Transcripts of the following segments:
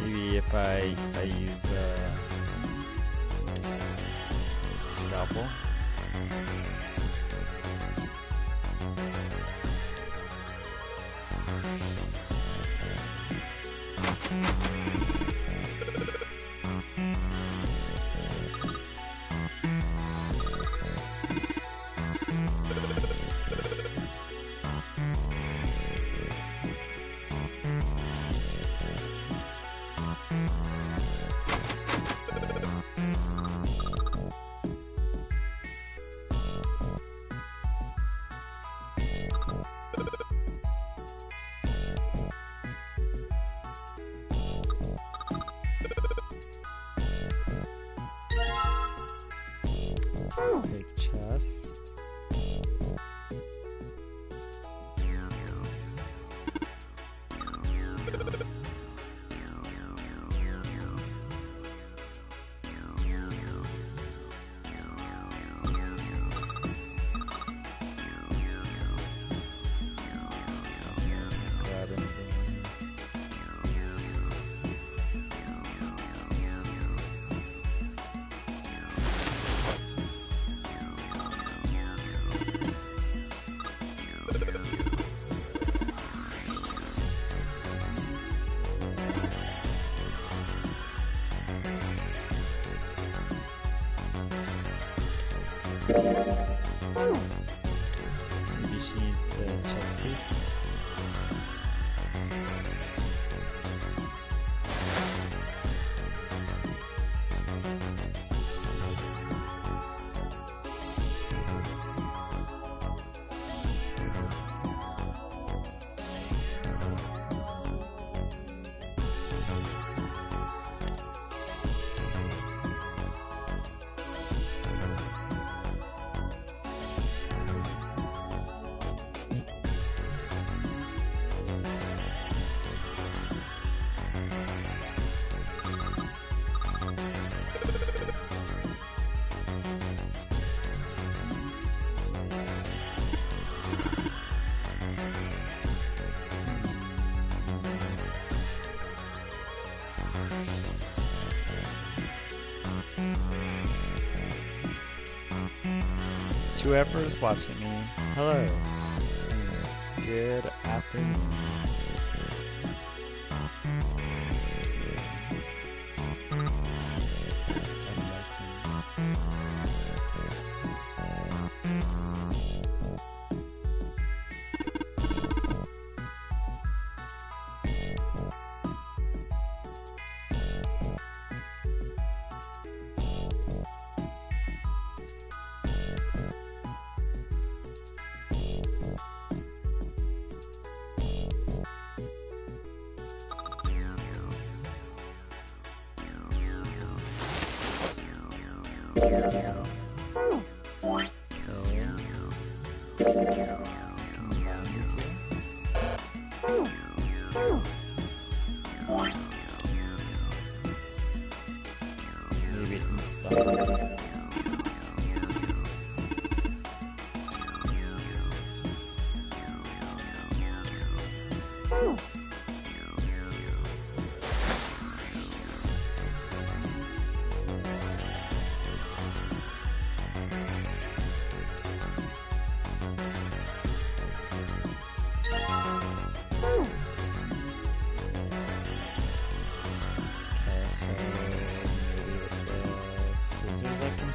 Maybe if I use scalpel. Big chest. Grab anything. Maybe she needs the chest piece. To whoever's watching me, hello, and good afternoon. I'm messing. Maybe it needs stuff.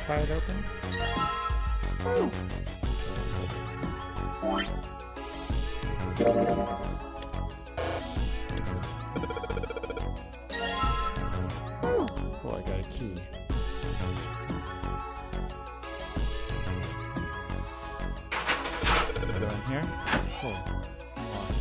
Pry it open. Cool, I got a key. Go in here. Cool. It's unlocked.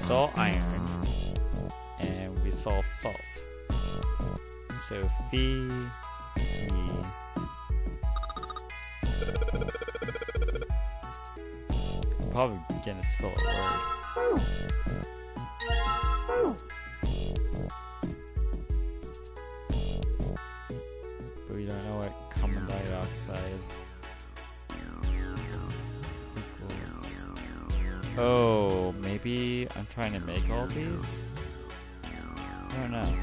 saw iron, and we saw salt. So Fe, probably gonna spell a word. But we don't know what carbon dioxide equals. Oh, maybe I'm trying to make all these? I don't know.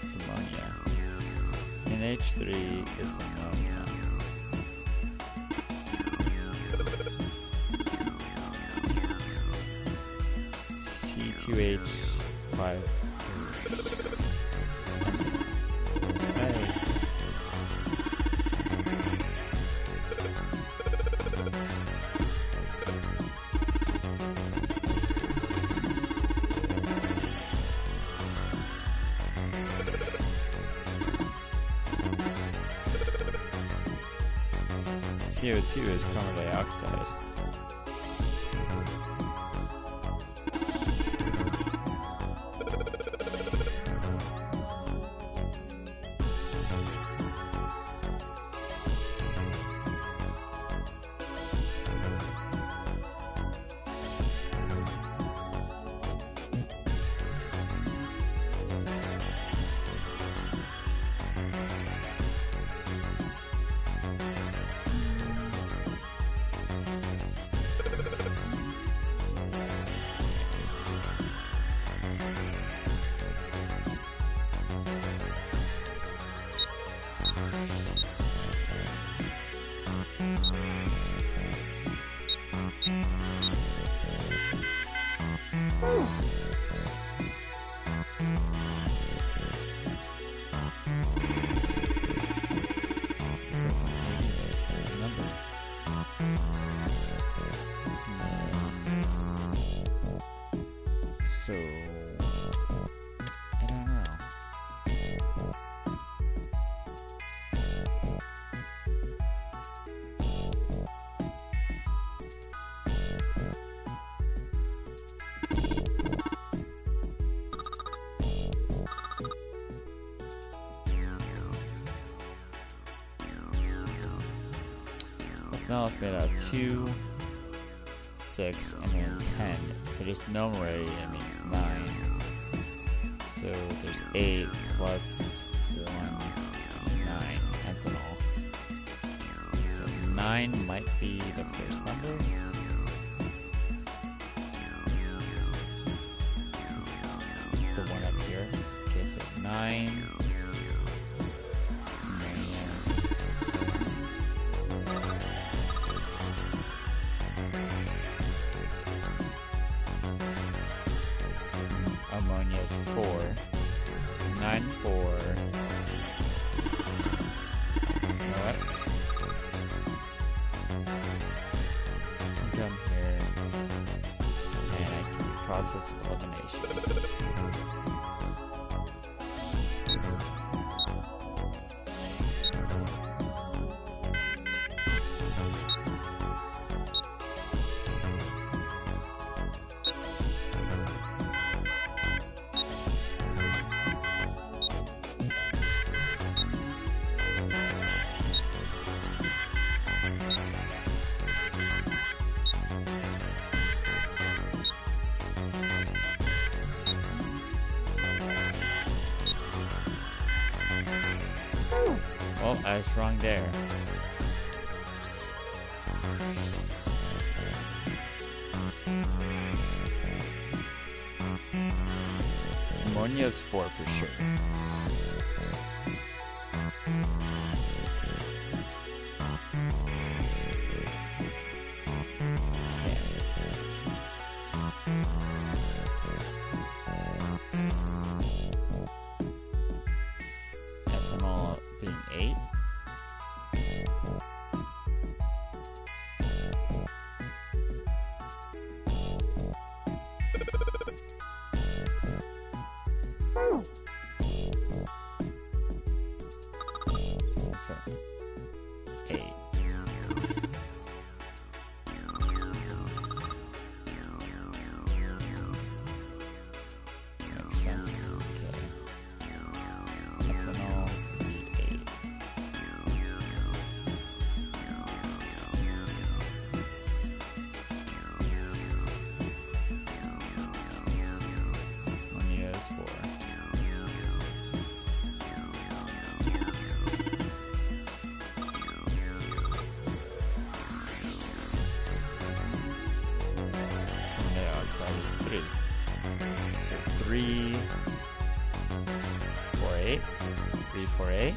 It's ammonia. NH3 is ammonia. C2H5. Hey. CO2 is carbon dioxide. So, I don't know. Ethanol is made out of 2, 6, and then 10. If it is numerated, it means 9. So there's 8 plus 1, 9 ethanol. So 9 might be the first number. This is the one up here. Okay, so 9. Ammonia is 4. 9, 4. You know what? Come here. And I can do process of elimination. Well, I was wrong there. Ammonia is 4 for sure. Ethanol being 8. So 8. 348. 348.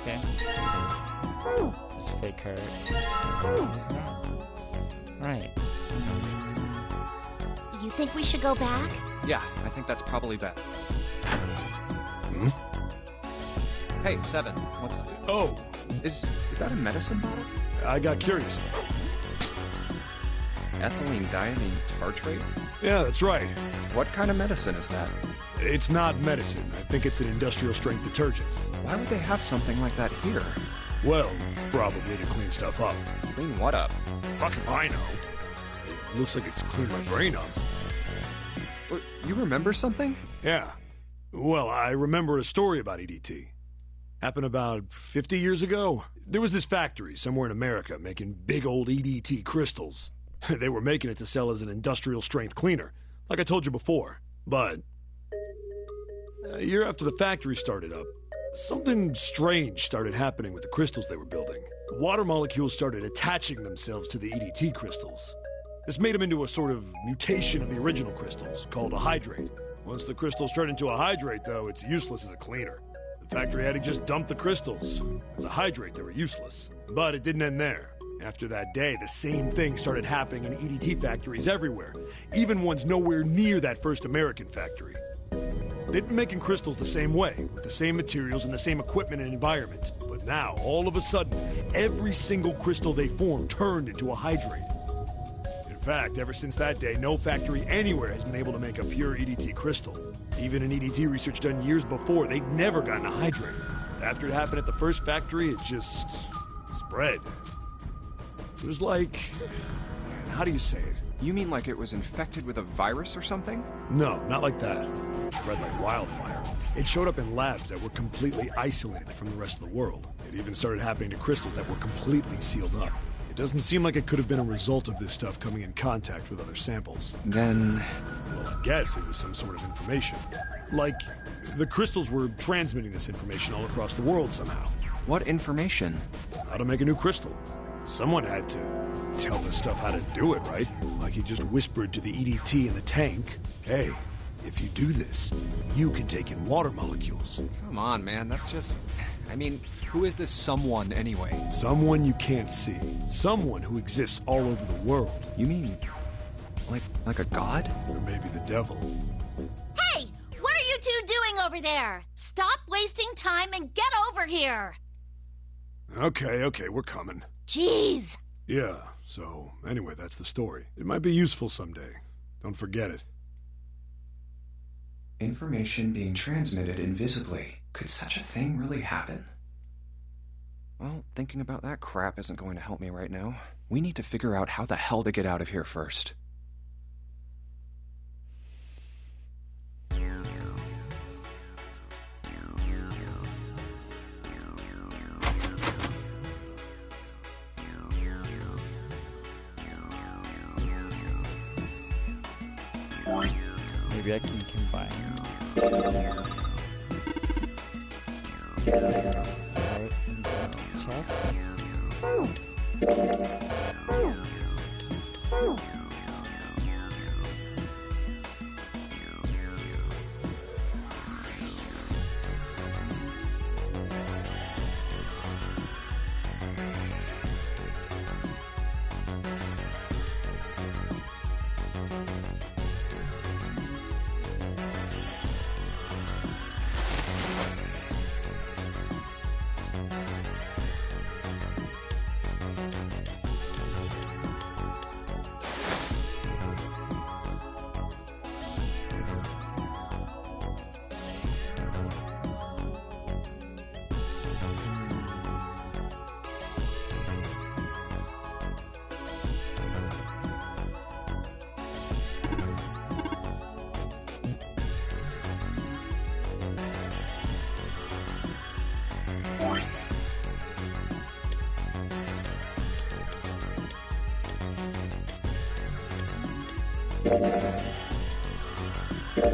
Okay. Just fake her. Right. You think we should go back? Yeah, I think that's probably best. Hmm? Hey, Seven, what's up? Oh, Is that a medicine bottle? I got curious. Ethylene diamine tartrate? Yeah, that's right. What kind of medicine is that? It's not medicine. I think it's an industrial strength detergent. Why would they have something like that here? Well, probably to clean stuff up. Clean what up? Fuck if I know. It looks like it's cleaned my brain up. You remember something? Yeah. Well, I remember a story about EDT. Happened about 50 years ago. There was this factory somewhere in America making big old EDT crystals. They were making it to sell as an industrial strength cleaner, like I told you before. But a year after the factory started up, something strange started happening with the crystals they were building. Water molecules started attaching themselves to the EDT crystals. This made them into a sort of mutation of the original crystals, called a hydrate. Once the crystals turn into a hydrate, though, it's useless as a cleaner. The factory had to just dump the crystals. As a hydrate, they were useless. But it didn't end there. After that day, the same thing started happening in EDT factories everywhere, even ones nowhere near that first American factory. They'd been making crystals the same way, with the same materials and the same equipment and environment. But now, all of a sudden, every single crystal they formed turned into a hydrate. In fact, ever since that day, no factory anywhere has been able to make a pure EDT crystal. Even in EDT research done years before, they'd never gotten a hydrate. After it happened at the first factory, it just spread. It was like... how do you say it? You mean like it was infected with a virus or something? No, not like that. It spread like wildfire. It showed up in labs that were completely isolated from the rest of the world. It even started happening to crystals that were completely sealed up. It doesn't seem like it could have been a result of this stuff coming in contact with other samples. Then... well, I guess it was some sort of information. Like, the crystals were transmitting this information all across the world somehow. what information? How to make a new crystal. Someone had to tell this stuff how to do it, right? Like he just whispered to the EDT in the tank, hey, if you do this, you can take in water molecules. Come on, man, that's just... I mean, who is this someone anyway? Someone you can't see. Someone who exists all over the world. You mean... like a god? Or maybe the devil. Hey! What are you two doing over there? Stop wasting time and get over here! Okay, we're coming. Jeez! Yeah, so anyway, that's the story. It might be useful someday. Don't forget it. Information being transmitted invisibly. Could such a thing really happen? Well, thinking about that crap isn't going to help me right now. We need to figure out how the hell to get out of here first. Maybe I can combine heart and chest.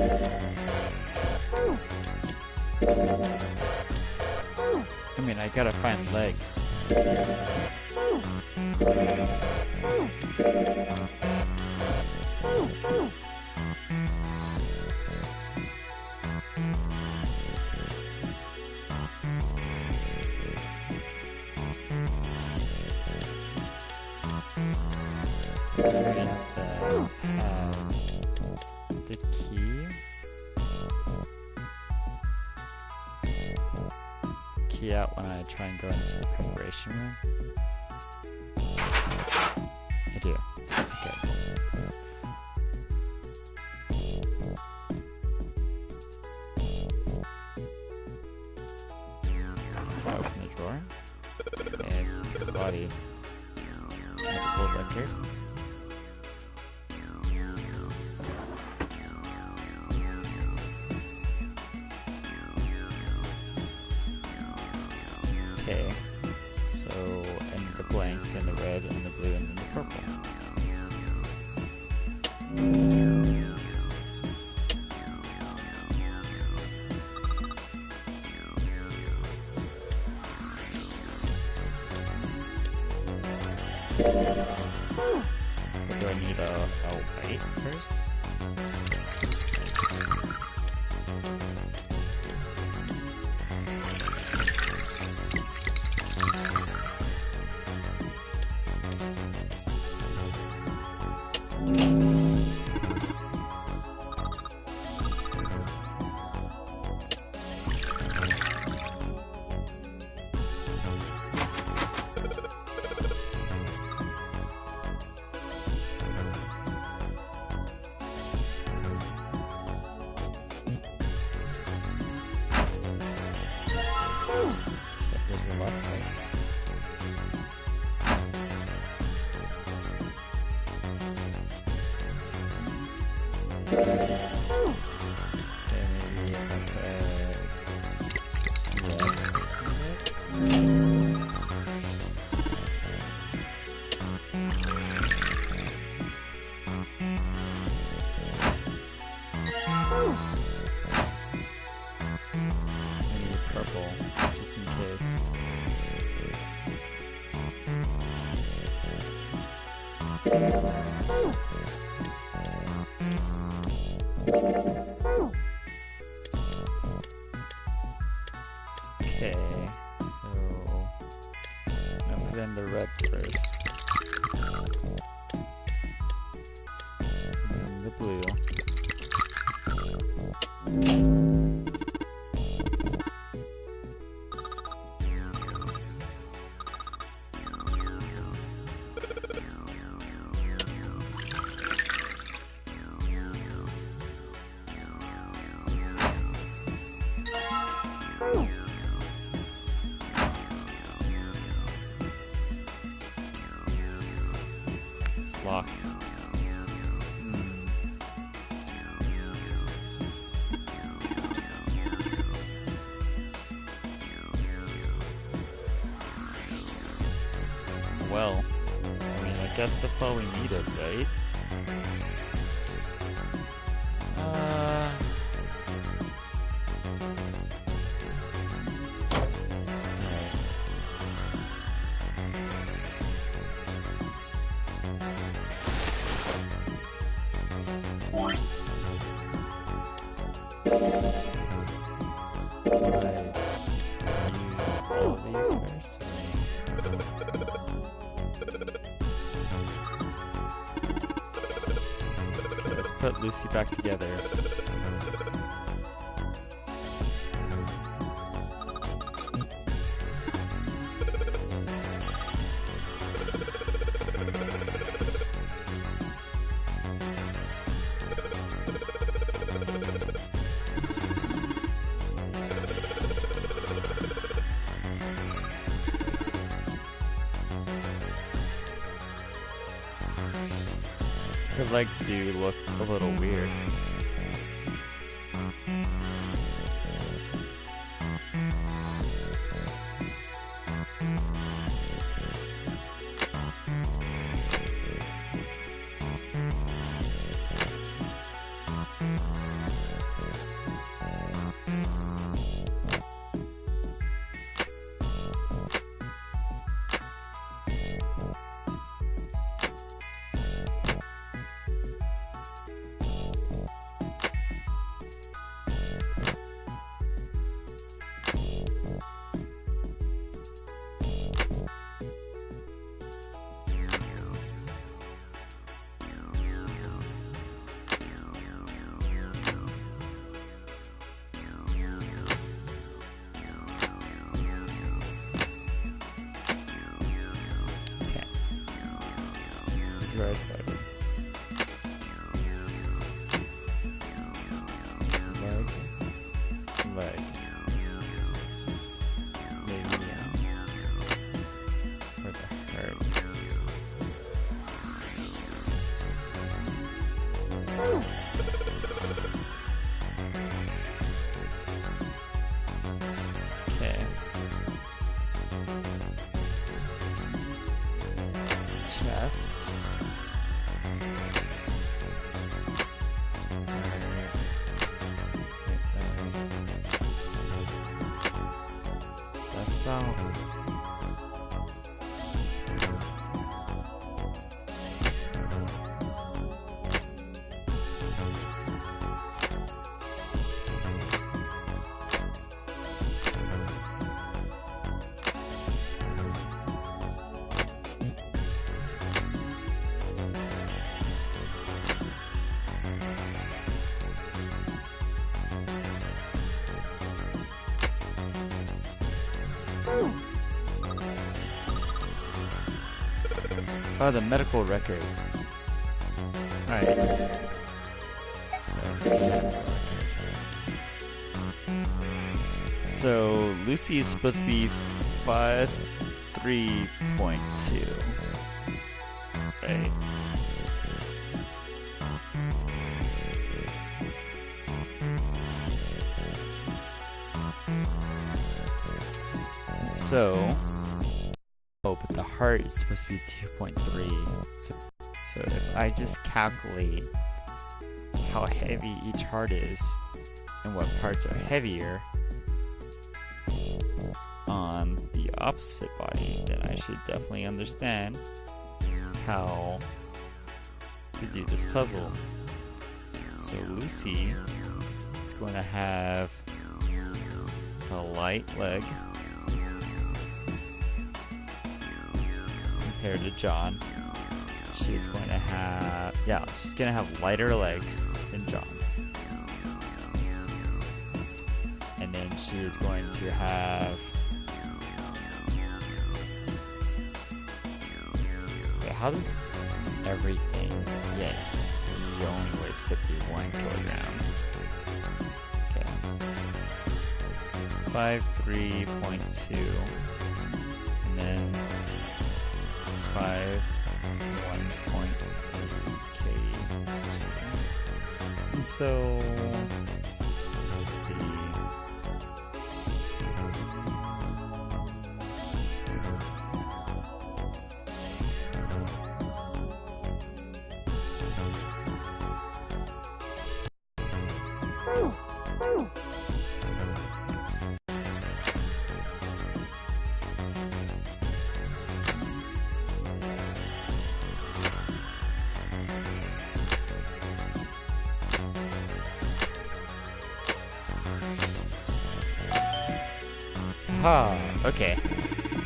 I mean, I gotta find legs. The key. Key out when I try and go into the preparation room. I do. Okay. I open the drawer. And it's his body. Medical record. Okay, so, and the blank, then the red, and the blue, and then the purple. Do I need a white first? There's a lot right. Okay, maybe if I put maybe purple, just in case. Okay, so I'm gonna put in the red first. And then the blue. It's locked. Well, I mean, I guess that's all we needed, right? All these first. Okay, let's put Lucy back together. Her legs do look a little weird. where I started. Leg. Maybe, where the hurt. Okay. Chest. That's about. Oh, the medical records. Alright. So Lucy is supposed to be 5'3.2. Right. So, oh, but the heart is supposed to be 2.3. So if I just calculate how heavy each heart is and what parts are heavier on the opposite body, then I should definitely understand how to do this puzzle. So Lucy is going to have a light leg compared to John. She's going to have, yeah, she's going to have lighter legs than John. And then she is going to have, wait, how does everything, yes, he only weighs 51 kilograms. Okay. 5'3.2, and then 1.3 kg. And so let's see. Ah, okay.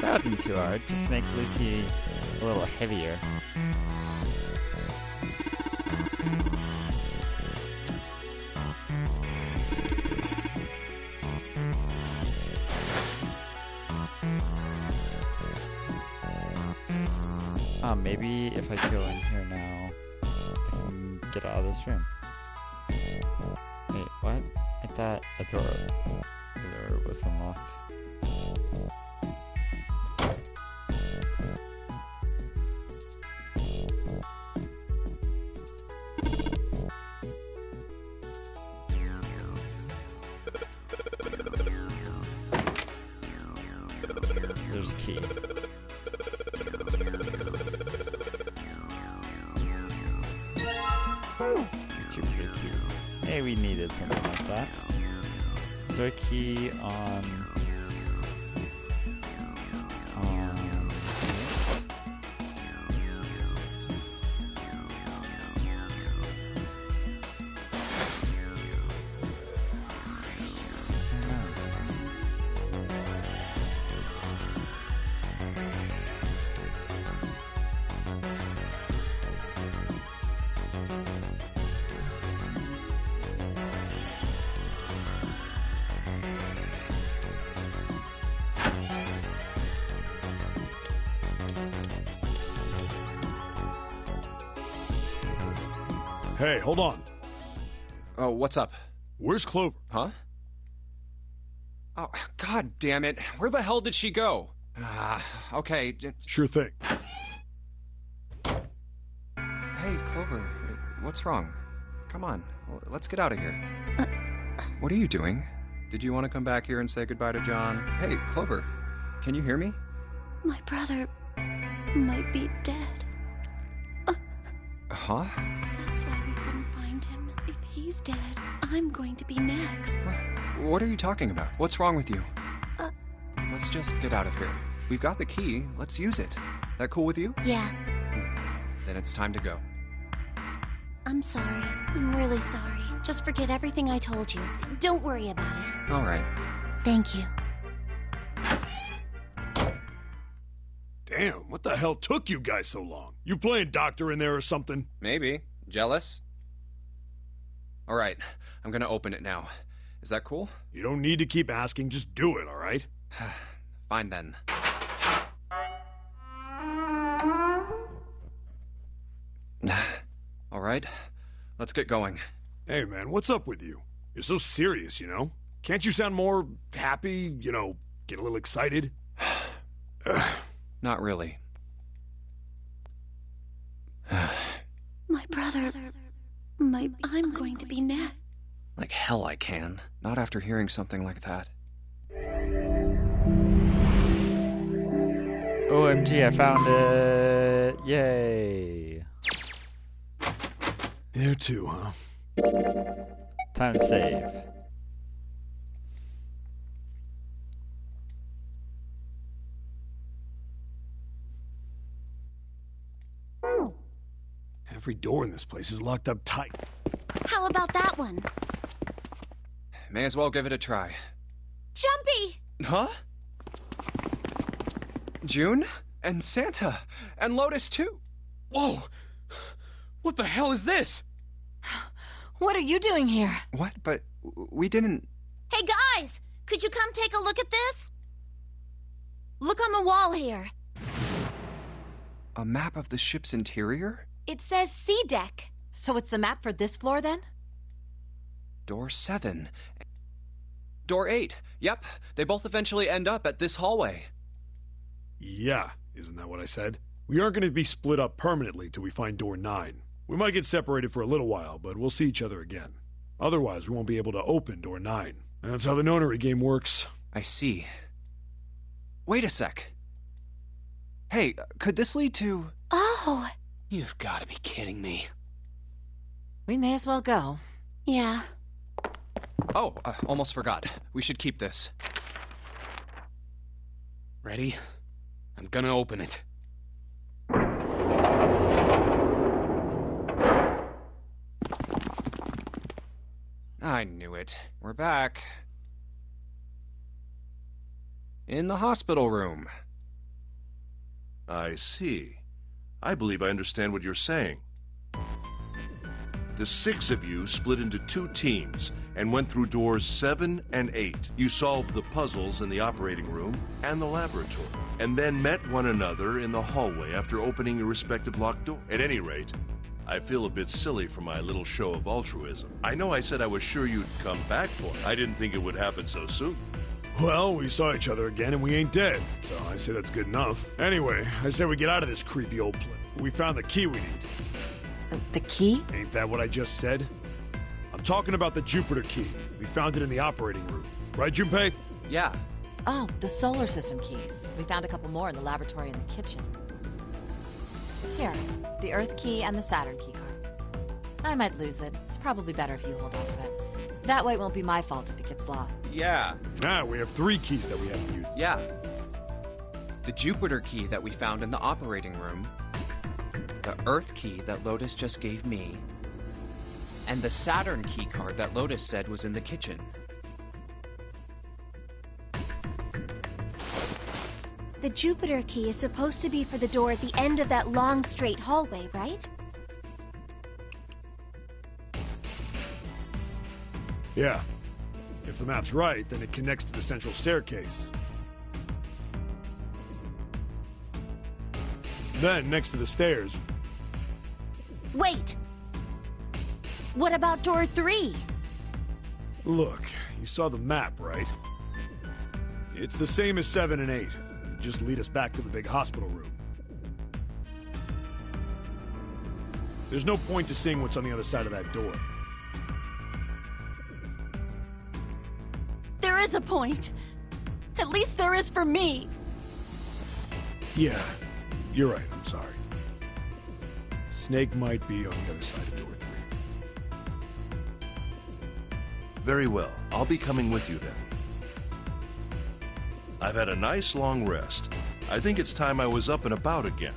That wasn't too hard. Just make Lucy a little heavier. Maybe if I go in here now, I can get out of this room. Wait, what? I thought the door was unlocked. There's a key. Jupiter key. Hey, we needed something like that. Is there a key on Hey, hold on. Oh, what's up? Where's Clover? Huh? Oh, god damn it. Where the hell did she go? Okay. Sure thing. Hey, Clover, what's wrong? Come on, let's get out of here. What are you doing? Did you want to come back here and say goodbye to John? Hey, Clover, can you hear me? My brother might be dead. Huh? That's why we couldn't find him. If he's dead, I'm going to be next. What are you talking about? What's wrong with you? Let's just get out of here. We've got the key. Let's use it. That cool with you? Yeah, Then it's time to go. I'm sorry. I'm really sorry. Just forget everything I told you. Don't worry about it. All right. Thank you. Damn, what the hell took you guys so long? You playing doctor in there or something? Maybe. Jealous? All right, I'm gonna open it now. Is that cool? You don't need to keep asking, just do it, alright? Fine then. All right, let's get going. Hey man, what's up with you? You're so serious, you know? Can't you sound more happy, get a little excited? Not really. My brother I'm going to be next. Like hell I can. Not after hearing something like that. OMG, I found it! Yay! There too, huh? Time to save. Every door in this place is locked up tight. How about that one? May as well give it a try. Jumpy! Huh? June? And Santa? And Lotus too? Whoa! What the hell is this? What are you doing here? What? But we didn't... Hey guys! Could you come take a look at this? Look on the wall here. A map of the ship's interior? It says C deck. So it's the map for this floor then? Door 7. Door 8. Yep, they both eventually end up at this hallway. Yeah, isn't that what I said? We aren't going to be split up permanently till we find door 9. We might get separated for a little while, but we'll see each other again. Otherwise, we won't be able to open door 9. That's how the nonary game works. I see. Wait a sec. Hey, could this lead to... Oh, You've got to be kidding me. We may as well go. yeah. Oh, almost forgot. We should keep this. Ready? I'm gonna open it. I knew it. We're back. In the hospital room. I see. I believe I understand what you're saying. The 6 of you split into 2 teams and went through doors 7 and 8. You solved the puzzles in the operating room and the laboratory, and then met one another in the hallway after opening your respective locked door. At any rate, I feel a bit silly for my little show of altruism. I know I said I was sure you'd come back for it. I didn't think it would happen so soon. Well, we saw each other again and we ain't dead, so I say that's good enough. Anyway, I say we get out of this creepy old place. We found the key we need. The key? Ain't that what I just said? I'm talking about the Jupiter key. We found it in the operating room. Right, Junpei? Yeah. Oh, the solar system keys. We found a couple more in the laboratory and the kitchen. Here, the Earth key and the Saturn key card. I might lose it. It's probably better if you hold on to it. That way it won't be my fault if it gets lost. Yeah. Now we have 3 keys that we haven't used. Yeah. The Jupiter key that we found in the operating room, the Earth key that Lotus just gave me, and the Saturn key card that Lotus said was in the kitchen. The Jupiter key is supposed to be for the door at the end of that long, straight hallway, right? Yeah. If the map's right, then it connects to the central staircase. Then, next to the stairs... Wait! What about door 3? Look, you saw the map, right? It's the same as 7 and 8. Just lead us back to the big hospital room. There's no point to seeing what's on the other side of that door. There is a point. At least there is for me. Yeah, you're right, I'm sorry. Snake might be on the other side of door 3. Very well. I'll be coming with you then. I've had a nice long rest. I think it's time I was up and about again.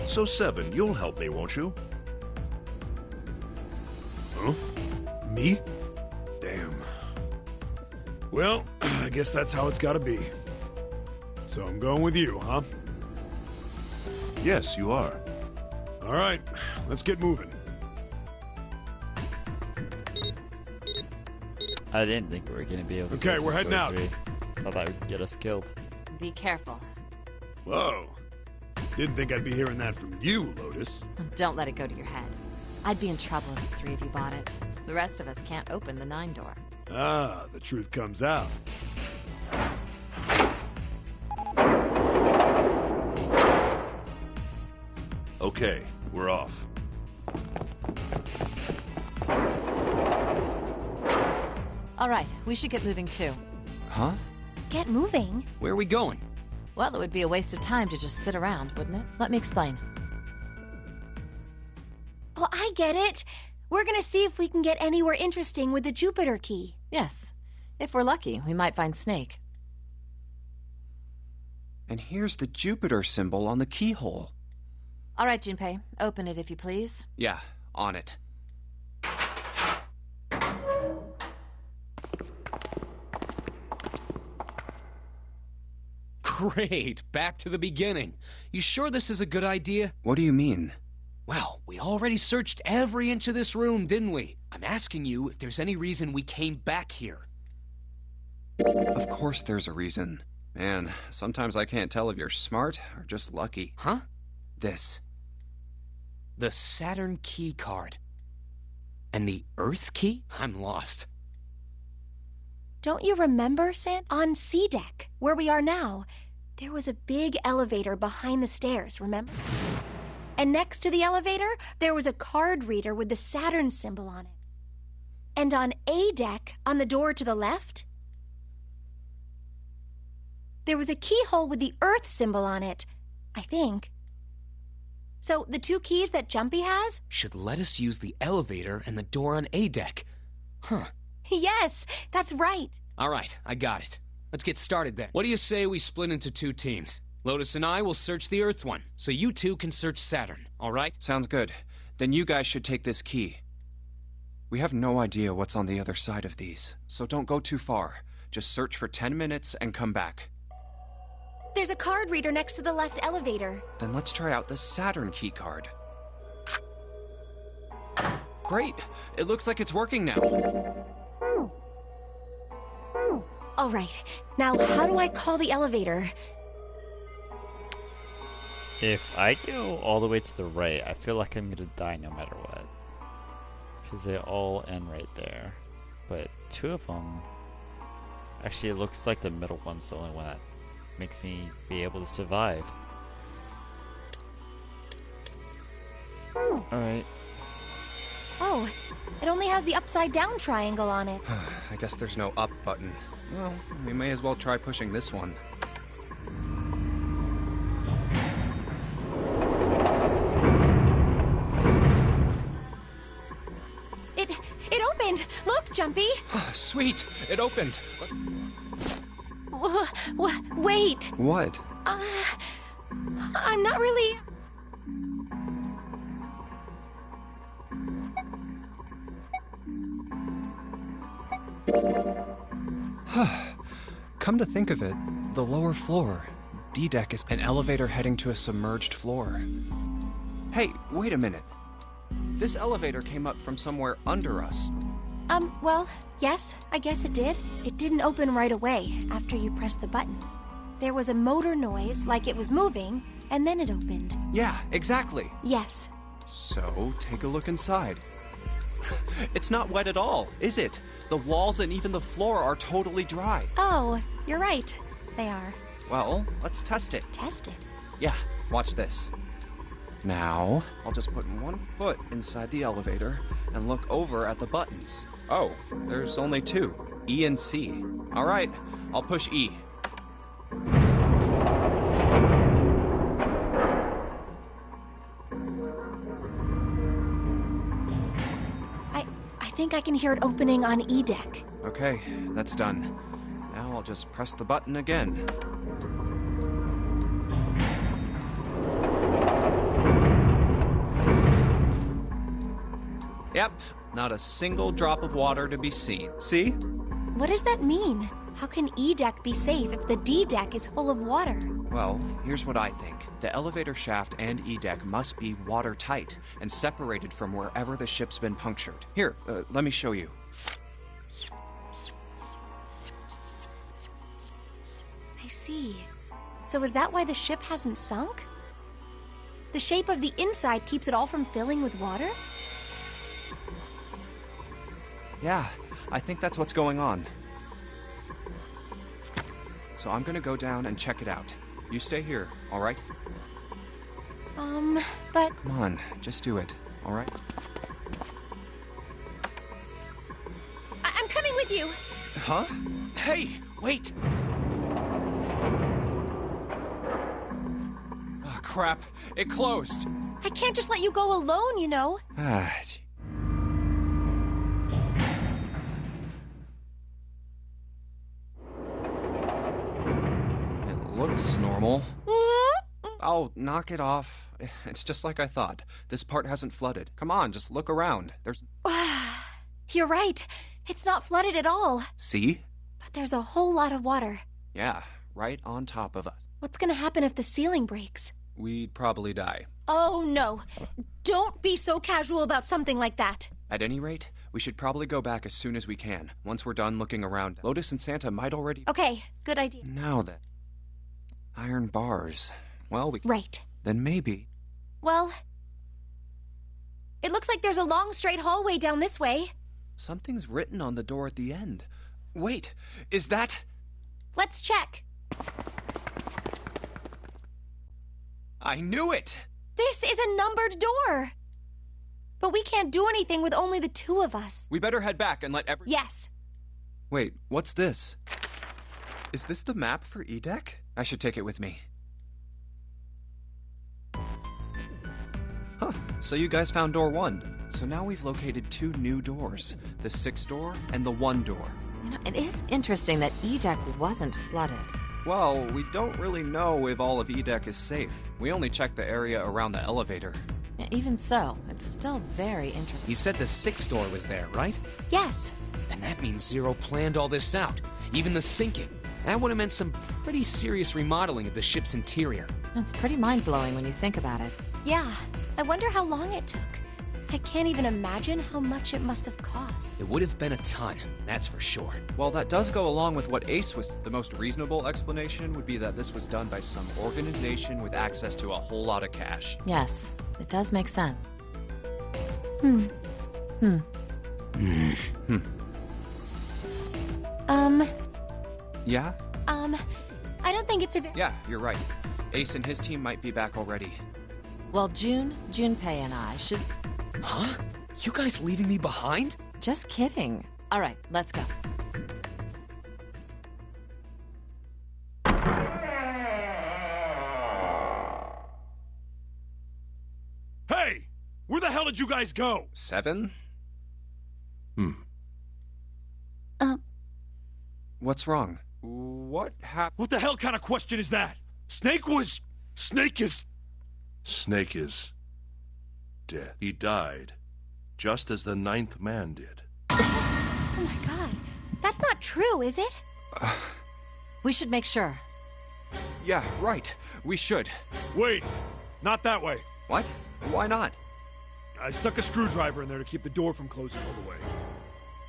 So, 7, you'll help me, won't you? Huh? Me? Damn. Well, I guess that's how it's gotta be. So I'm going with you, huh? Yes, you are. All right, let's get moving. I didn't think we were gonna be able to. Okay, go we're to heading door out. 3. Thought that would get us killed. Be careful. Whoa. Didn't think I'd be hearing that from you, Lotus. Don't let it go to your head. I'd be in trouble if the 3 of you bought it. The rest of us can't open the 9 door. Ah, the truth comes out. Okay, we're off. All right, we should get moving too. Huh? Get moving. Where are we going? Well, it would be a waste of time to just sit around, wouldn't it? Let me explain. Oh, I get it. We're gonna see if we can get anywhere interesting with the Jupiter key. Yes. If we're lucky, we might find Snake. And here's the Jupiter symbol on the keyhole. All right, Junpei, open it if you please. Yeah, on it. Great, back to the beginning. You sure this is a good idea? What do you mean? Well, we already searched every inch of this room, didn't we? I'm asking you if there's any reason we came back here. Of course there's a reason. Man, sometimes I can't tell if you're smart or just lucky. Huh? This. The Saturn key card. And the Earth key? I'm lost. Don't you remember, Sant? On C deck, where we are now, there was a big elevator behind the stairs, remember? And next to the elevator, there was a card reader with the Saturn symbol on it. And on A deck, on the door to the left, there was a keyhole with the Earth symbol on it, I think. So the 2 keys that Jumpy has? Should let us use the elevator and the door on A deck. Huh. Yes, that's right. All right, I got it. Let's get started then. What do you say we split into 2 teams? Lotus and I will search the Earth one, so you 2 can search Saturn, all right? Sounds good. Then you guys should take this key. We have no idea what's on the other side of these, so don't go too far. Just search for 10 minutes and come back. There's a card reader next to the left elevator. Then let's try out the Saturn key card. Great! It looks like it's working now. All right, now how do I call the elevator? If I go all the way to the right, I feel like I'm gonna die no matter what. Because they all end right there. But 2 of them... Actually, it looks like the middle one's the only one that makes me be able to survive. Alright. Oh, it only has the upside down triangle on it. I guess there's no up button. Well, we may as well try pushing this one. It opened! Look, Jumpy! Sweet! It opened! Wait! What? I'm not really... Come to think of it, the lower floor, D-deck, is an elevator heading to a submerged floor. Hey, wait a minute. This elevator came up from somewhere under us. Well, yes, I guess it did. It didn't open right away after you pressed the button. There was a motor noise like it was moving, and then it opened. Yeah, exactly. Yes. So, take a look inside. It's not wet at all, is it? The walls and even the floor are totally dry. Oh, you're right. They are. Well, let's test it. Test it. Yeah, watch this. Now, I'll just put one foot inside the elevator and look over at the buttons. Oh, there's only two, E and C. All right, I'll push E. I think I can hear it opening on E deck. Okay, that's done. Now I'll just press the button again. Yep, not a single drop of water to be seen. See? What does that mean? How can E deck be safe if the D deck is full of water? Well, here's what I think. The elevator shaft and E deck must be watertight and separated from wherever the ship's been punctured. Here, let me show you. I see. So is that why the ship hasn't sunk? The shape of the inside keeps it all from filling with water? Yeah, I think that's what's going on. So I'm gonna go down and check it out. You stay here, all right? But... Come on, just do it, all right? I'm coming with you! Huh? Hey, wait! Oh, crap. It closed. I can't just let you go alone, you know. It looks normal. Oh, knock it off. It's just like I thought. This part hasn't flooded. Come on, just look around. There's... You're right. It's not flooded at all. See? But there's a whole lot of water. Yeah, right on top of us. What's gonna happen if the ceiling breaks? We'd probably die. Oh, no. Don't be so casual about something like that. At any rate, we should probably go back as soon as we can, once we're done looking around. Lotus and Santa might already... Okay, good idea. Now then. Iron bars. Well, we... Right. Then maybe... Well... It looks like there's a long straight hallway down this way. Something's written on the door at the end. Wait, is that... Let's check. I knew it! This is a numbered door. But we can't do anything with only the two of us. We better head back and let Yes. Wait, what's this? Is this the map for E-Deck? I should take it with me. Huh, so you guys found door 1. So now we've located 2 new doors. The 6 door and the 1 door. You know, it is interesting that E-Deck wasn't flooded. Well, we don't really know if all of E-Deck is safe. We only checked the area around the elevator. Yeah, even so, it's still very interesting. You said the 6th door was there, right? Yes. Then that means Zero planned all this out, even the sinking. That would have meant some pretty serious remodeling of the ship's interior. It's pretty mind-blowing when you think about it. Yeah. I wonder how long it took. I can't even imagine how much it must have cost. It would have been a ton, that's for sure. Well, that does go along with what Ace was. The most reasonable explanation would be that this was done by some organization with access to a whole lot of cash. Yes, it does make sense. Yeah? I don't think it's a very... Yeah, you're right. Ace and his team might be back already. Well, Junpei and I should... Huh? You guys leaving me behind? Just kidding. All right, let's go. Hey! Where the hell did you guys go? 7? What's wrong? What happened? What the hell kind of question is that? Snake is... Snake is dead. He died, just as the 9th man did. Oh my god. That's not true, is it? We should make sure. Yeah, right. We should. Wait, not that way. What? Why not? I stuck a screwdriver in there to keep the door from closing all the way.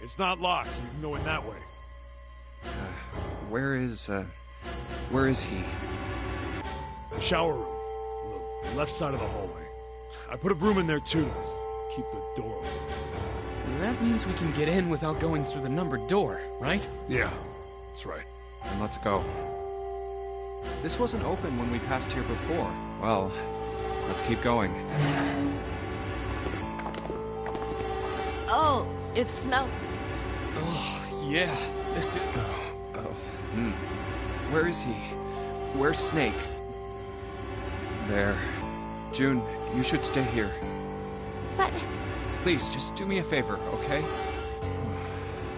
It's not locked, so you can go in that way. Where is he? The shower room, on the left side of the hallway. I put a broom in there too to keep the door open. That means we can get in without going through the numbered door, right? Yeah, that's right. Then let's go. This wasn't open when we passed here before. Well, let's keep going. Oh, it smells. Oh, yeah. This is... Where is he? Where's Snake? There. June, you should stay here. But... Please, just do me a favor, okay?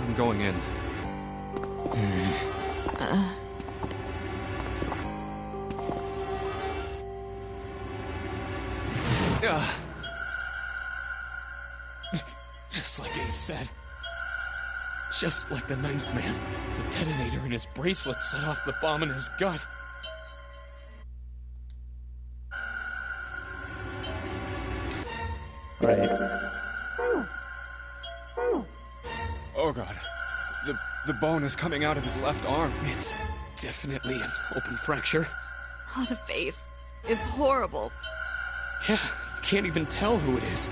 I'm going in. Just like Ace said. Just like the ninth man. The detonator in his bracelet set off the bomb in his gut. Right. Oh god. The bone is coming out of his left arm. It's definitely an open fracture. Oh, the face. It's horrible. Yeah, you can't even tell who it is.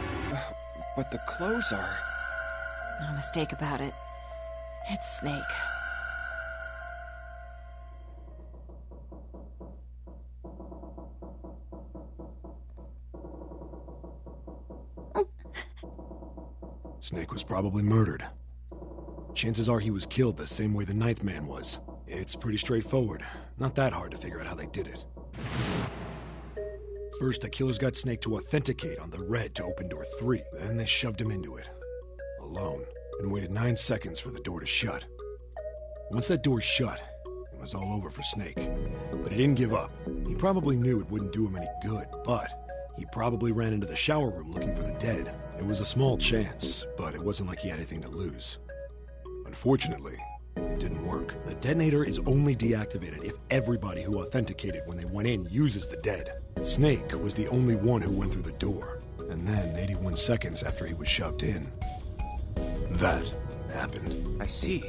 But the clothes are... No mistake about it. It's Snake. Snake was probably murdered. Chances are he was killed the same way the ninth man was. It's pretty straightforward. Not that hard to figure out how they did it. First, the killers got Snake to authenticate on the red to open door 3. Then they shoved him into it. Alone. And waited 9 seconds for the door to shut. Once that door shut, it was all over for Snake. But he didn't give up. He probably knew it wouldn't do him any good, but he probably ran into the shower room looking for the dead. It was a small chance, but it wasn't like he had anything to lose. Unfortunately, it didn't work. The detonator is only deactivated if everybody who authenticated when they went in uses the dead. Snake was the only one who went through the door, and then 81 seconds after he was shoved in, that happened. I see.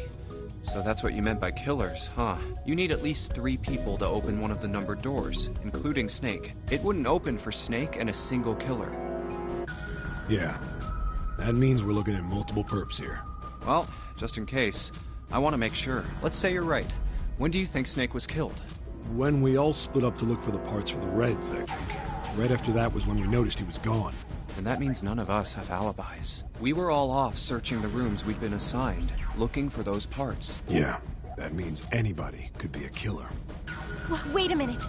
So that's what you meant by killers, huh? You need at least 3 people to open one of the numbered doors, including Snake. It wouldn't open for Snake and a single killer. Yeah. That means we're looking at multiple perps here. Well, just in case, I want to make sure. Let's say you're right. When do you think Snake was killed? When we all split up to look for the parts for the Reds, I think. Right after that was when we noticed he was gone. And that means none of us have alibis. We were all off searching the rooms we'd been assigned, looking for those parts. Yeah, that means anybody could be a killer. Wait a minute.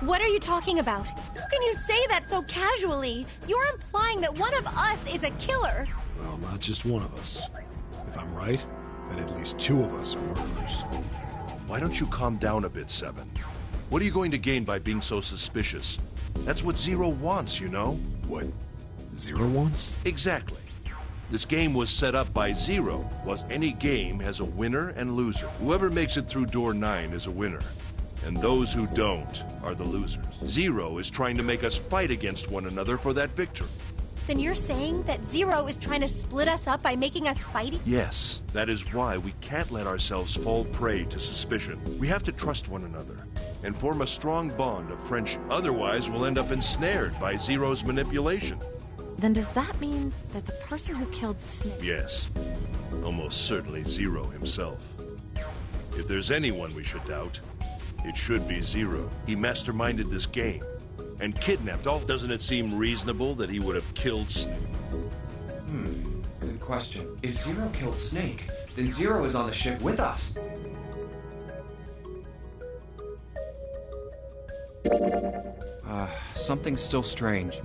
What are you talking about? How can you say that so casually? You're implying that one of us is a killer. Well, not just one of us. If I'm right, then at least 2 of us are murderers. Why don't you calm down a bit, Seven? What are you going to gain by being so suspicious? That's what Zero wants, you know? What Zero wants? Exactly. This game was set up by Zero. Was any game has a winner and loser. Whoever makes it through door 9 is a winner. And those who don't are the losers. Zero is trying to make us fight against one another for that victory. Then you're saying that Zero is trying to split us up by making us fight? Yes, that is why we can't let ourselves fall prey to suspicion. We have to trust one another and form a strong bond of friendship. Otherwise, we'll end up ensnared by Zero's manipulation. Then does that mean that the person who killed Snake... Yes, almost certainly Zero himself. If there's anyone we should doubt, it should be Zero. He masterminded this game and kidnapped all. Doesn't it seem reasonable that he would have killed Snake? Good question. If Zero killed Snake, then Zero is on the ship with us. Something's still strange.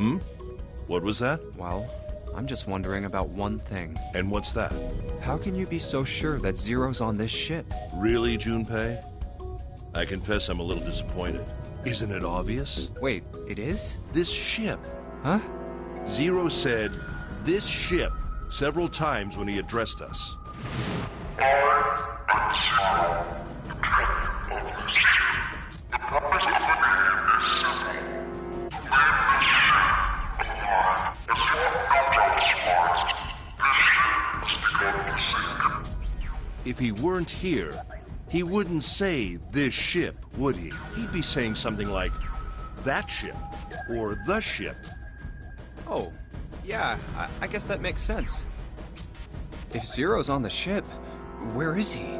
What was that? Well, I'm just wondering about one thing. And what's that? How can you be so sure that Zero's on this ship? Really, Junpei? I confess I'm a little disappointed. Isn't it obvious? Wait, it is? This ship. Huh? Zero said, "this ship," several times when he addressed us. If he weren't here, he wouldn't say this ship, would he? He'd be saying something like, that ship, or the ship. Oh, yeah, I guess that makes sense. If Zero's on the ship, where is he?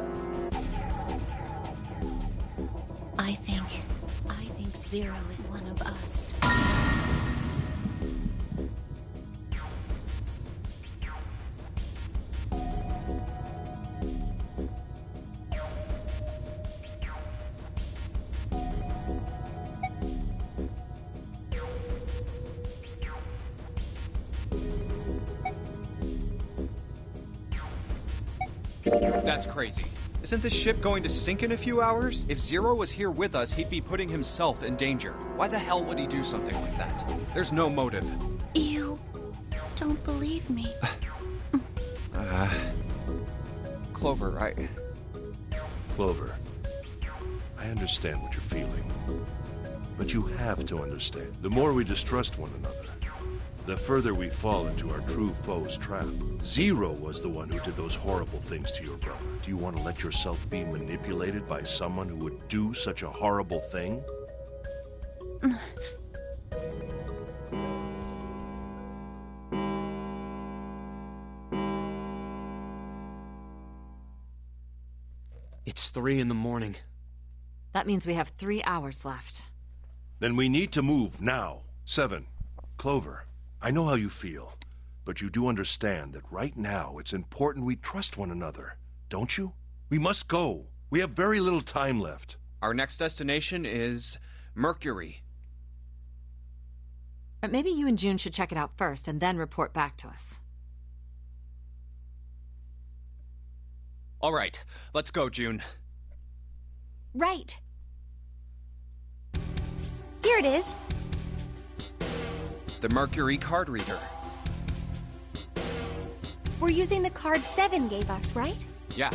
I think Zero is one of us. That's crazy. Isn't this ship going to sink in a few hours? If Zero was here with us, he'd be putting himself in danger. Why the hell would he do something like that? There's no motive. You don't believe me. Clover, Clover, I understand what you're feeling. But you have to understand, the more we distrust one another, the further we fall into our true foe's trap. Zero was the one who did those horrible things to your brother. Do you want to let yourself be manipulated by someone who would do such a horrible thing? It's 3 in the morning. That means we have 3 hours left. Then we need to move now. 7. Clover, I know how you feel, but you do understand that right now it's important we trust one another, don't you? We must go. We have very little time left. Our next destination is Mercury. But maybe you and June should check it out first and then report back to us. All right, let's go, June. Right. Here it is. The Mercury card reader. We're using the card 7 gave us, right? Yeah,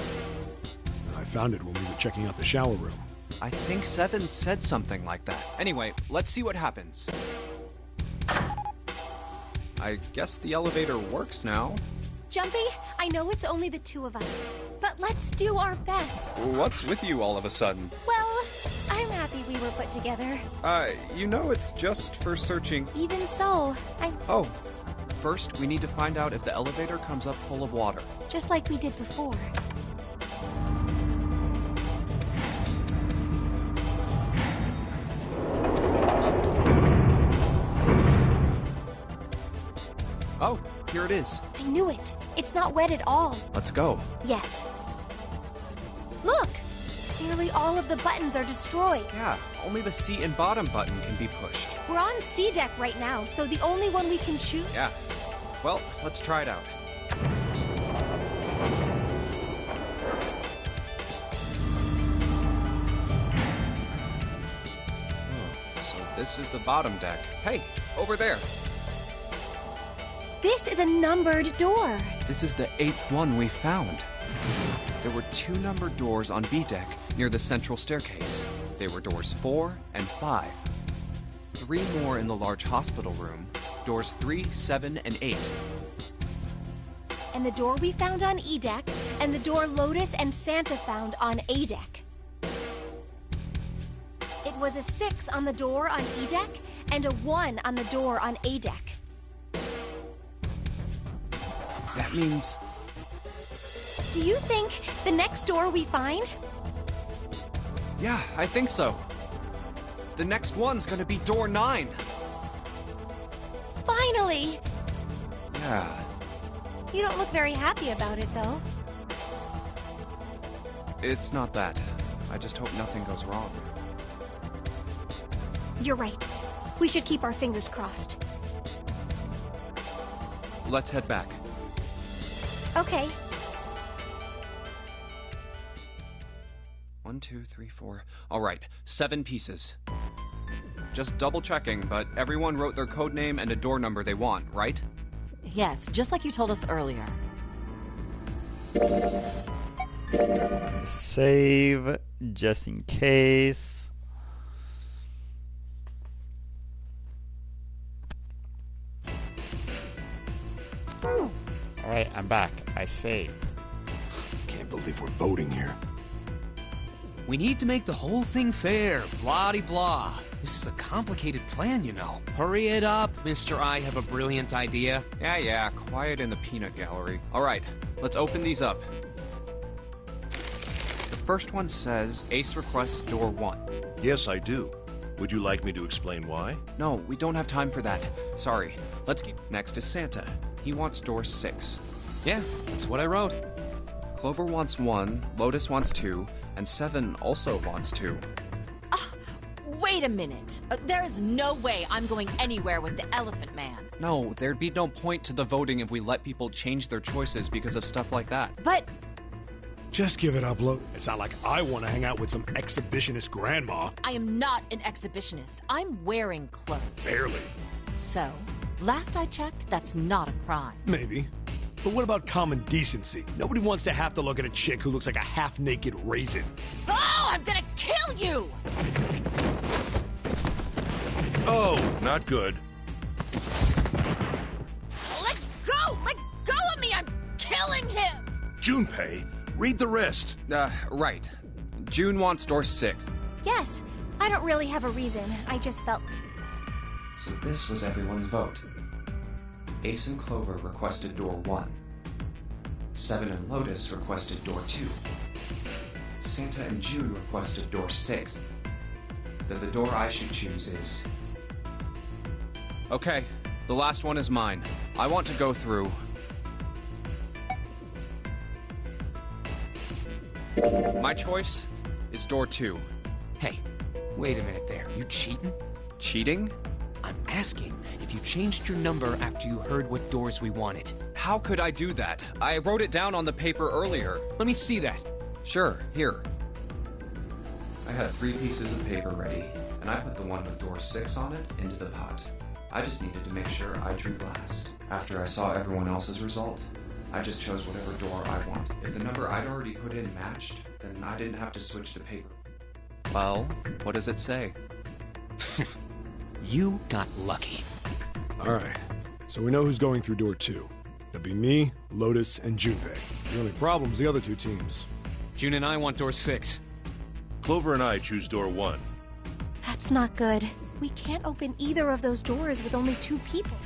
I found it when we were checking out the shower room. I think 7 said something like that. Anyway, let's see what happens. I guess the elevator works now. Jumpy, I know it's only the 2 of us, but let's do our best. What's with you all of a sudden? Well, I'm happy we were put together. You know it's just for searching. Even so, Oh, first we need to find out if the elevator comes up full of water. just like we did before. Oh, here it is. I knew it. It's not wet at all. Let's go. Yes. Look! Nearly all of the buttons are destroyed. Yeah, only the seat and bottom button can be pushed. We're on C deck right now, so the only one we can choose. Yeah. Well, let's try it out. Oh, so this is the bottom deck. Hey, over there. This is a numbered door. This is the 8th one we found. There were 2 numbered doors on B deck near the central staircase. They were doors 4 and 5. 3 more in the large hospital room, doors 3, 7, and 8. And the door we found on E deck, and the door Lotus and Santa found on A deck. It was a 6 on the door on E deck, and a 1 on the door on A deck. That means... Do you think the next door we find? Yeah, I think so. The next one's gonna be door 9. Finally! Yeah. You don't look very happy about it, though. It's not that. I just hope nothing goes wrong. You're right. We should keep our fingers crossed. Let's head back. Okay. 1, 2, 3, 4. All right, 7 pieces. Just double checking, but everyone wrote their code name and a door number they want, right? Yes, just like you told us earlier. Save just in case. Alright, I'm back. I saved. Can't believe we're voting here. We need to make the whole thing fair, blah-de-blah. This is a complicated plan, you know. Hurry it up, Mr. I have a brilliant idea. Yeah, quiet in the peanut gallery. All right, let's open these up. The first one says, Ace requests door 1. Yes, I do. Would you like me to explain why? No, we don't have time for that. Sorry. Let's keep... Next is Santa. He wants door 6. Yeah, that's what I wrote. Clover wants 1, Lotus wants 2, and 7 also wants 2. Wait a minute. There is no way I'm going anywhere with the Elephant Man. No, there'd be no point to the voting if we let people change their choices because of stuff like that. But Just give it up, Lo. It's not like I want to hang out with some exhibitionist grandma. I am not an exhibitionist. I'm wearing clothes. Barely. So, last I checked, that's not a crime. Maybe. But what about common decency? Nobody wants to have to look at a chick who looks like a half-naked raisin. Oh, I'm gonna kill you! Oh, not good. Let go! Let go of me! I'm killing him! Junpei, read the rest. Right. June wants door 6. Yes, I don't really have a reason. I just felt. So this was everyone's vote. Ace and Clover requested door 1. 7 and Lotus requested door 2. Santa and June requested door 6. Then the door I should choose is... Okay, the last one is mine. I want to go through... My choice is door 2. Hey, wait a minute there. You cheating? Cheating? I'm asking if you changed your number after you heard what doors we wanted. How could I do that? I wrote it down on the paper earlier. Let me see that. Sure, here. I had 3 pieces of paper ready, and I put the one with door 6 on it into the pot. I just needed to make sure I drew last. After I saw everyone else's result, I just chose whatever door I wanted. If the number I'd already put in matched, then I didn't have to switch the paper. Well, what does it say? You got lucky. All right. So we know who's going through door 2. It'll be me, Lotus, and Junpei. The only problem's the other 2 teams. June and I want door 6. Clover and I choose door 1. That's not good. We can't open either of those doors with only 2 people.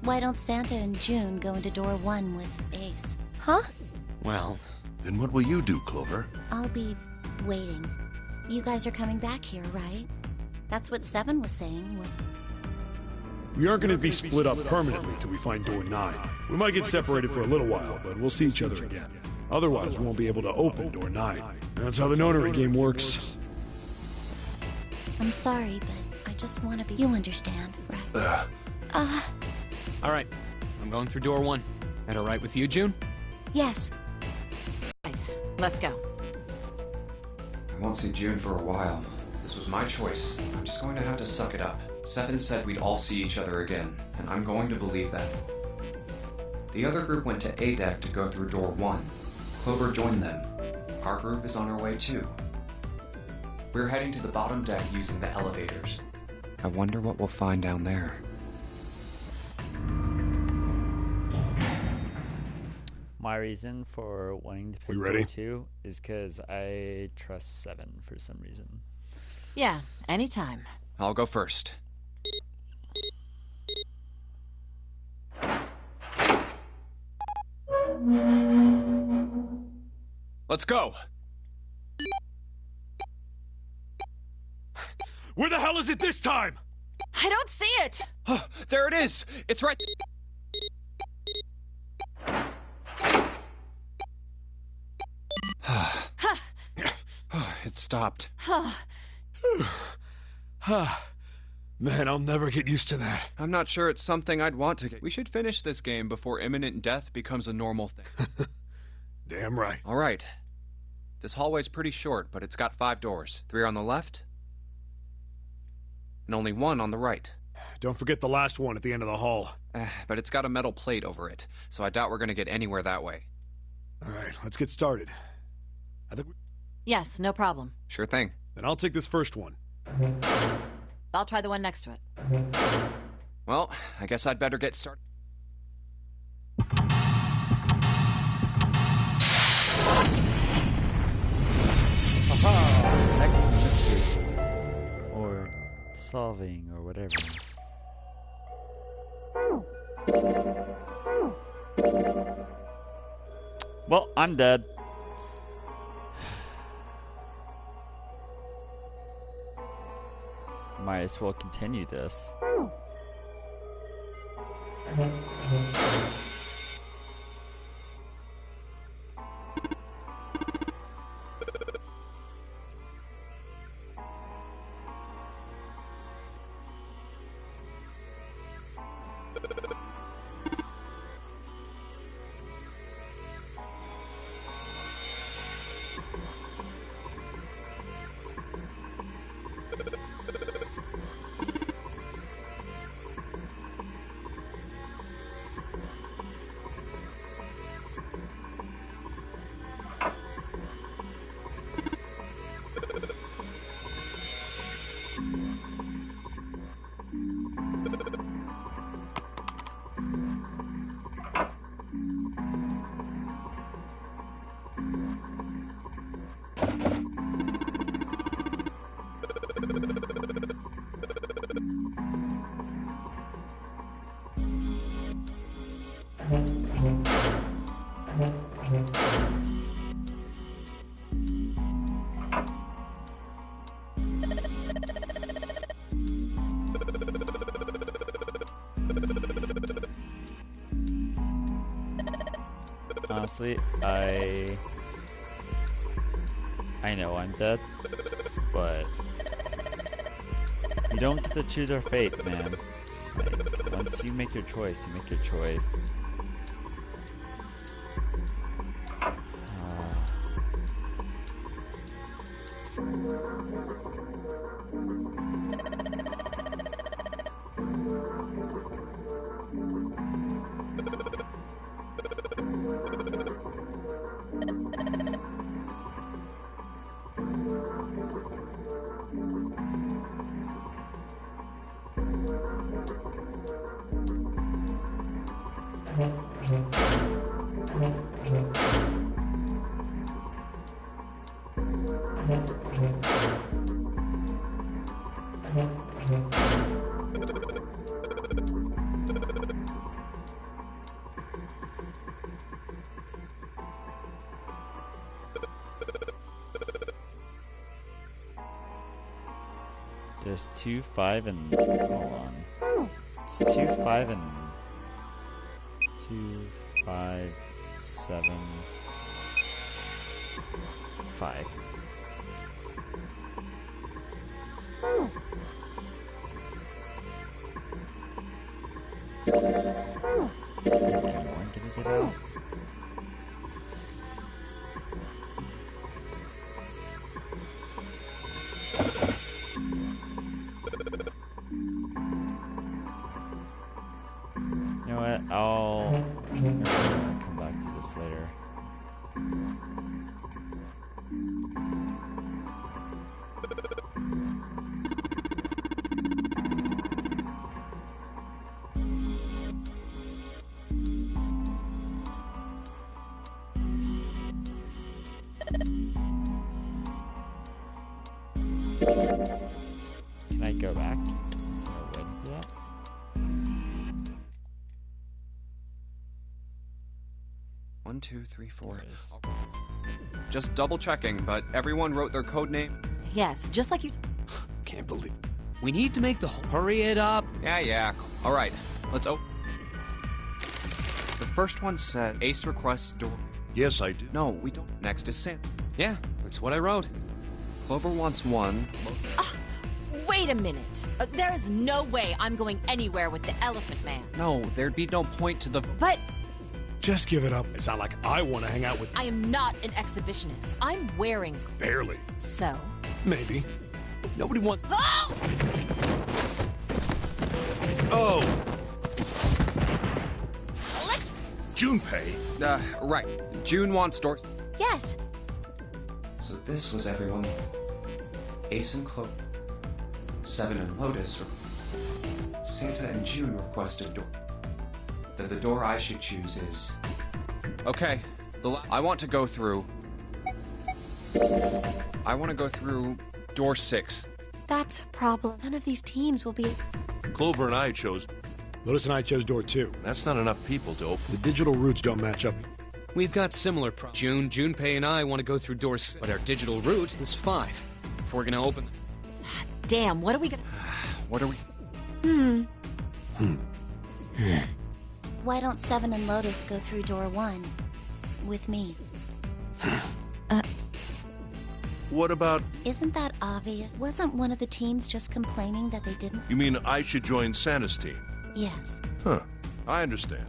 Why don't Santa and June go into door 1 with Ace? Huh? Well, Then what will you do, Clover? I'll be waiting. You guys are coming back here, right? That's what 7 was saying with... We aren't going to be split up permanently till we find door 9. We might get separated for a little while, but we'll see each other again. Otherwise, we won't be able to open door 9. That's how the nonary game works. I'm sorry, but I just want to be... You understand, right? all right. I'm going through door 1. That all right with you, June? Yes. Right, let's go. I won't see June for a while. This was my choice. I'm just going to have to suck it up. 7 said we'd all see each other again, and I'm going to believe that. The other group went to A deck to go through door 1. Clover joined them. Our group is on our way too. We're heading to the bottom deck using the elevators. I wonder what we'll find down there. My reason for wanting to pick We ready? door 2 is because I trust 7 for some reason. Yeah, anytime. I'll go first. Let's go! Where the hell is it this time? I don't see it! Oh, there it is! It's right... It stopped. Man, I'll never get used to that. I'm not sure it's something I'd want to get. We should finish this game before imminent death becomes a normal thing. Damn right. All right. This hallway's pretty short, but it's got 5 doors. 3 on the left, and only 1 on the right. Don't forget the last one at the end of the hall. But it's got a metal plate over it, so I doubt we're gonna get anywhere that way. All right, let's get started. Yes, no problem. Sure thing. Then I'll take this first one. I'll try the one next to it. Well, I guess I'd better get started. Haha! Next answer or solving or whatever. Well, I'm dead. Might as well continue this. Honestly, I know I'm dead, but you don't get to choose our fate, man. Like, once you make your choice, you make your choice. There's 2, 5, and hold on. It's 2, 5, and 2, 5, 7, 5. Is anyone gonna get out? You know what? I'll come back to this later. Can I go back? Is there a way to do that? One, two, three, four. There it is. Just double checking, but everyone wrote their code name? Yes, just like you. Can't believe. We need to make the hurry it up. Yeah. All right, let's open. The first one said Ace requests door. Yes, I do. No, we don't. Next is Sam. Yeah, that's what I wrote. Clover wants 1. Wait a minute. There is no way I'm going anywhere with the Elephant Man. No, there'd be no point to the. But Just give it up. It's not like I want to hang out with. I am not an exhibitionist. I'm wearing. Barely. So. Maybe. Nobody wants. Oh! Oh! Junpei? Right. June wants doors. Yes. So this was everyone. Ace and Clover, 7 and Lotus. Santa and June requested door. Then the door I should choose is. Okay. I want to go through door 6. That's a problem. None of these teams will be... Clover and I chose. Lotus and I chose door 2. That's not enough people to open. The digital routes don't match up. We've got similar problems. Junpei and I want to go through door 6, but our digital route is 5. If we're gonna open... Damn, what are we gonna... What are we... Why don't 7 and Lotus go through door 1 with me? What about... Isn't that obvious? Wasn't one of the teams just complaining that they didn't? You mean I should join Santa's team? Yes. Huh. I understand.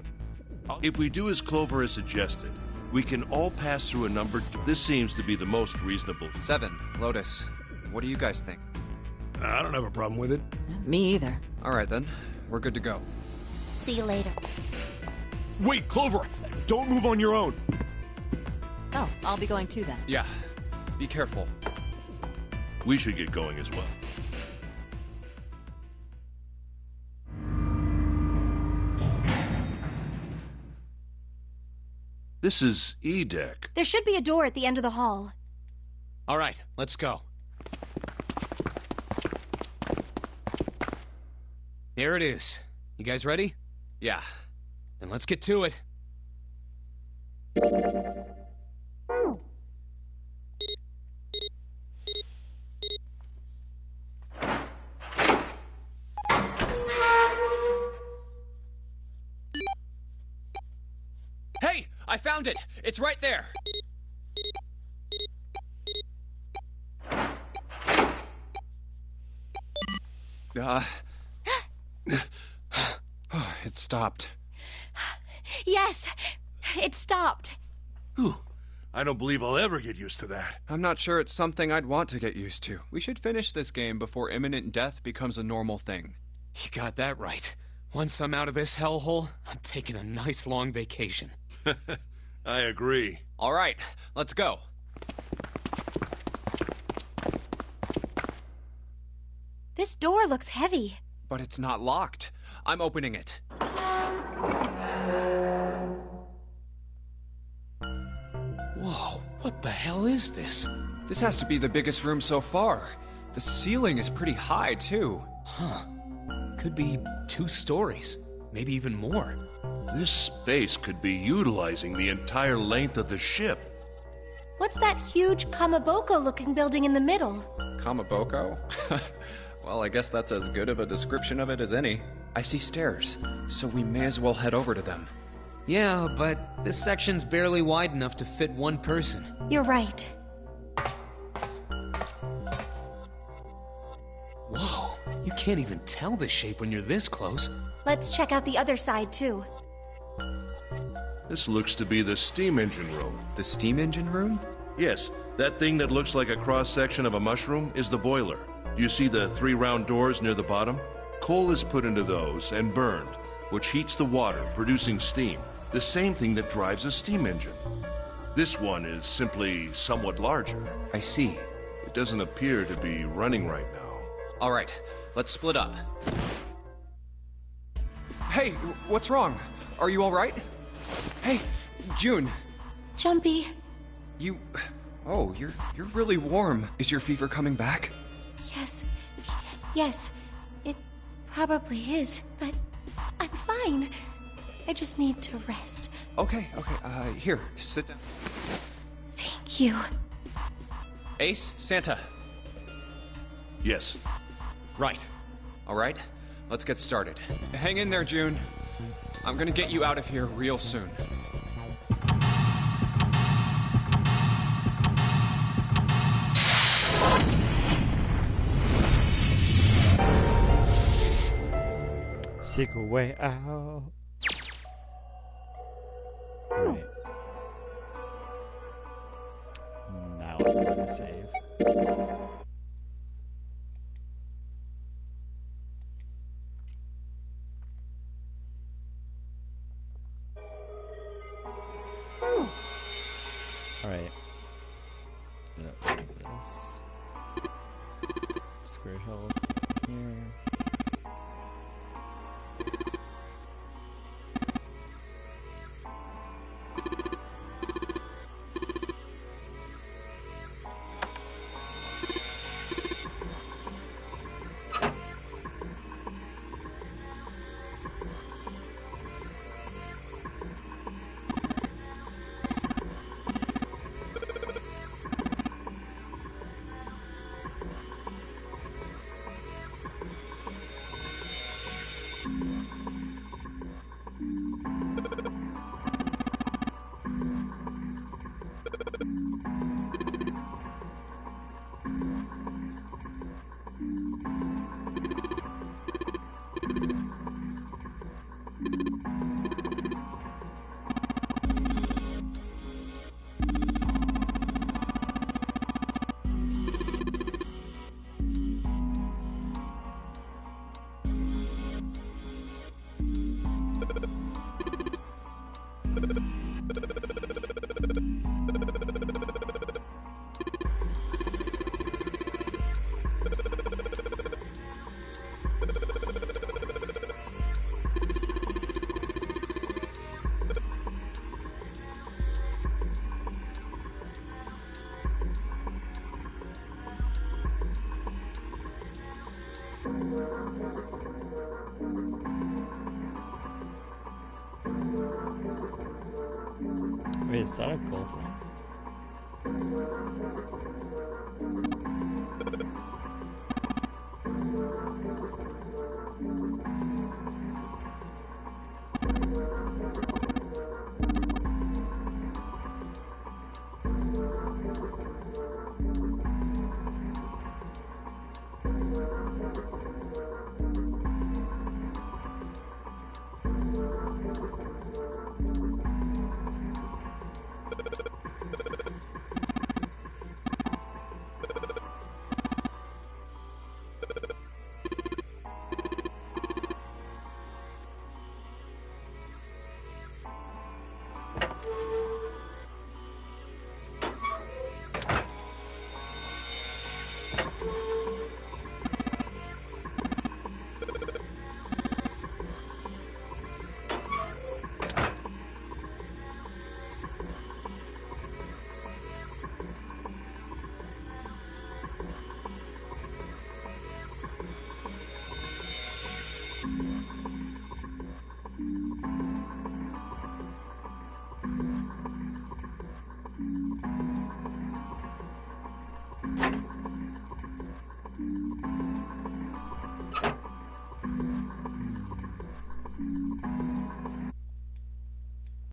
If we do as Clover has suggested, we can all pass through a number... This seems to be the most reasonable. 7, Lotus. What do you guys think? I don't have a problem with it. Me either. Alright then, we're good to go. See you later. Wait, Clover! Don't move on your own! Oh, I'll be going too then. Yeah, be careful. We should get going as well. This is E-Deck. There should be a door at the end of the hall. All right, let's go. Here it is. You guys ready? Yeah. Then let's get to it. Hey! I found it! It's right there! It stopped. Yes! It stopped. Whew. I don't believe I'll ever get used to that. I'm not sure it's something I'd want to get used to. We should finish this game before imminent death becomes a normal thing. You got that right. Once I'm out of this hellhole, I'm taking a nice long vacation. I agree. All right, let's go. This door looks heavy. But it's not locked. I'm opening it. Whoa, what the hell is this? This has to be the biggest room so far. The ceiling is pretty high, too. Huh. Could be 2 stories, maybe even more. This space could be utilizing the entire length of the ship. What's that huge Kamaboko-looking building in the middle? Kamaboko? Well, I guess that's as good of a description of it as any. I see stairs, so we may as well head over to them. Yeah, but this section's barely wide enough to fit 1 person. You're right. Whoa, you can't even tell the shape when you're this close. Let's check out the other side, too. This looks to be the steam engine room. The steam engine room? Yes, that thing that looks like a cross-section of a mushroom is the boiler. You see the 3 round doors near the bottom? Coal is put into those and burned, which heats the water, producing steam. The same thing that drives a steam engine. This one is simply somewhat larger. I see. It doesn't appear to be running right now. All right, let's split up. Hey, what's wrong? Are you all right? Hey, June. Jumpy. Oh, you're really warm. Is your fever coming back? Yes. Yes. It probably is, but I'm fine. I just need to rest. Okay. Here, sit down. Thank you. Ace, Santa. Yes. Right. All right, let's get started. Hang in there, June. I'm gonna get you out of here real soon. Secret way out. Right. Now I'm gonna save. Alright. This square hole here. Wait, is that a gold one?